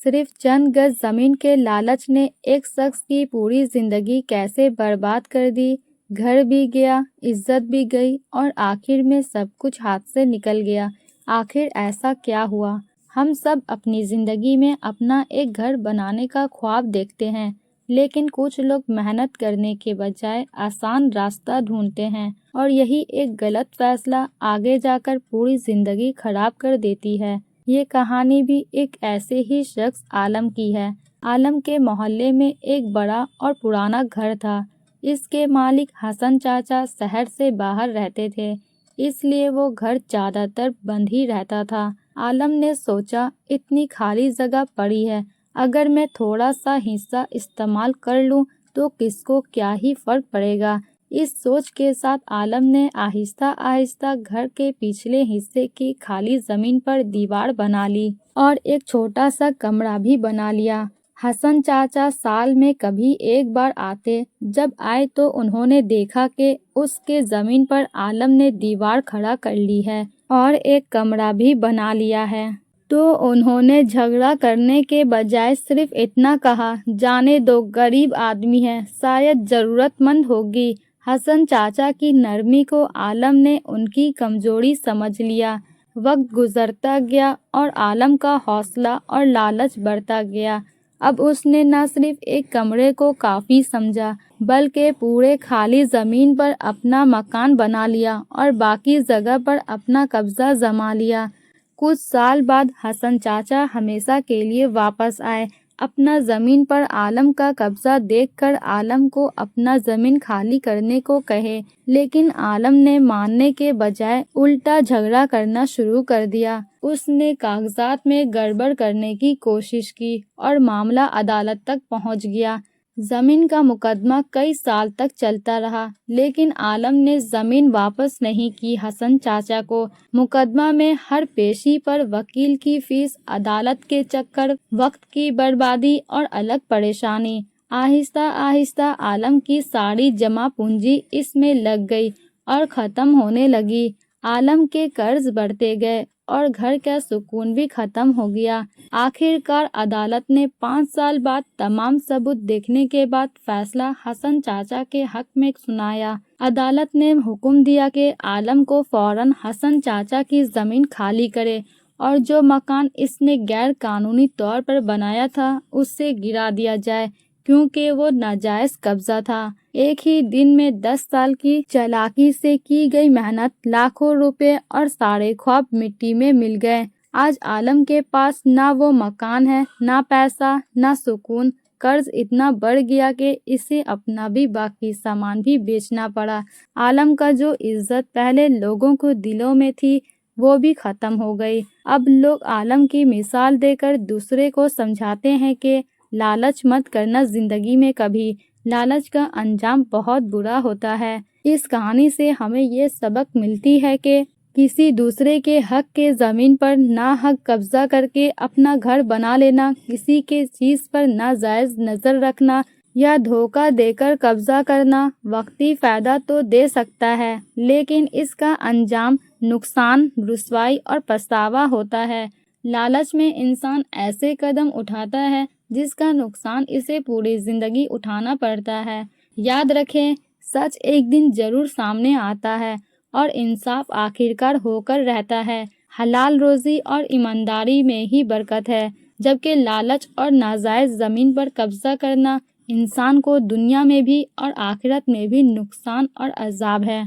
صرف چند گز زمین کے لالچ نے ایک شخص کی پوری زندگی کیسے برباد کر دی۔ گھر بھی گیا، عزت بھی گئی اور آخر میں سب کچھ ہاتھ سے نکل گیا۔ آخر ایسا کیا ہوا؟ ہم سب اپنی زندگی میں اپنا ایک گھر بنانے کا خواب دیکھتے ہیں، لیکن کچھ لوگ محنت کرنے کے بجائے آسان راستہ ڈھونڈتے ہیں اور یہی ایک غلط فیصلہ آگے جا کر پوری زندگی خراب کر دیتی ہے۔ یہ کہانی بھی ایک ایسے ہی شخص عالم کی ہے۔ عالم کے محلے میں ایک بڑا اور پرانا گھر تھا۔ اس کے مالک حسن چاچا شہر سے باہر رہتے تھے، اس لیے وہ گھر زیادہ تر بند ہی رہتا تھا۔ عالم نے سوچا، اتنی خالی جگہ پڑی ہے، اگر میں تھوڑا سا حصہ استعمال کر لوں تو کس کو کیا ہی فرق پڑے گا۔ اس سوچ کے ساتھ عالم نے آہستہ آہستہ گھر کے پچھلے حصے کی خالی زمین پر دیوار بنا لی اور ایک چھوٹا سا کمرہ بھی بنا لیا۔ حسن چاچا سال میں کبھی ایک بار آتے، جب آئے تو انہوں نے دیکھا کہ اس کے زمین پر عالم نے دیوار کھڑا کر لی ہے اور ایک کمرہ بھی بنا لیا ہے۔ تو انہوں نے جھگڑا کرنے کے بجائے صرف اتنا کہا، جانے دو، غریب آدمی ہے، شاید ضرورت مند ہوگی۔ حسن چاچا کی نرمی کو عالم نے ان کی کمزوری سمجھ لیا۔ وقت گزرتا گیا اور عالم کا حوصلہ اور لالچ بڑھتا گیا۔ اب اس نے نہ صرف ایک کمرے کو کافی سمجھا، بلکہ پورے خالی زمین پر اپنا مکان بنا لیا اور باقی جگہ پر اپنا قبضہ جما لیا۔ کچھ سال بعد حسن چاچا ہمیشہ کے لیے واپس آئے۔ اپنا زمین پر عالم کا قبضہ دیکھ کر عالم کو اپنا زمین خالی کرنے کو کہے، لیکن عالم نے ماننے کے بجائے الٹا جھگڑا کرنا شروع کر دیا۔ اس نے کاغذات میں گڑبڑ کرنے کی کوشش کی اور معاملہ عدالت تک پہنچ گیا۔ زمین کا مقدمہ کئی سال تک چلتا رہا، لیکن عالم نے زمین واپس نہیں کی۔ حسن چاچا کو مقدمہ میں ہر پیشی پر وکیل کی فیس، عدالت کے چکر، وقت کی بربادی اور الگ پریشانی۔ آہستہ آہستہ عالم کی ساری جمع پونجی اس میں لگ گئی اور ختم ہونے لگی۔ عالم کے قرض بڑھتے گئے اور گھر کا سکون بھی ختم ہو گیا۔ آخر کار عدالت نے 5 سال بعد تمام ثبوت دیکھنے کے بعد فیصلہ حسن چاچا کے حق میں سنایا۔ عدالت نے حکم دیا کہ عالم کو فوراً حسن چاچا کی زمین خالی کرے اور جو مکان اس نے غیر قانونی طور پر بنایا تھا اسے گرا دیا جائے، کیونکہ وہ ناجائز قبضہ تھا۔ ایک ہی دن میں 10 سال کی چالاکی سے کی گئی محنت، لاکھوں روپے اور سارے خواب مٹی میں مل گئے۔ آج عالم کے پاس نہ وہ مکان ہے، نہ پیسہ، نہ سکون۔ قرض اتنا بڑھ گیا کہ اسے اپنا بھی باقی سامان بھی بیچنا پڑا۔ عالم کا جو عزت پہلے لوگوں کو دلوں میں تھی وہ بھی ختم ہو گئی۔ اب لوگ عالم کی مثال دے کر دوسرے کو سمجھاتے ہیں کہ لالچ مت کرنا زندگی میں کبھی، لالچ کا انجام بہت برا ہوتا ہے۔ اس کہانی سے ہمیں یہ سبق ملتی ہے کہ کسی دوسرے کے حق کے زمین پر ناحق قبضہ کر کے اپنا گھر بنا لینا، کسی کے چیز پر ناجائز نظر رکھنا یا دھوکہ دے کر قبضہ کرنا وقتی فائدہ تو دے سکتا ہے، لیکن اس کا انجام نقصان، رسوائی اور پچھتاوا ہوتا ہے۔ لالچ میں انسان ایسے قدم اٹھاتا ہے جس کا نقصان اسے پوری زندگی اٹھانا پڑتا ہے۔ یاد رکھیں، سچ ایک دن ضرور سامنے آتا ہے اور انصاف آخرکار ہو کر رہتا ہے۔ حلال روزی اور ایمانداری میں ہی برکت ہے، جبکہ لالچ اور ناجائز زمین پر قبضہ کرنا انسان کو دنیا میں بھی اور آخرت میں بھی نقصان اور عذاب ہے۔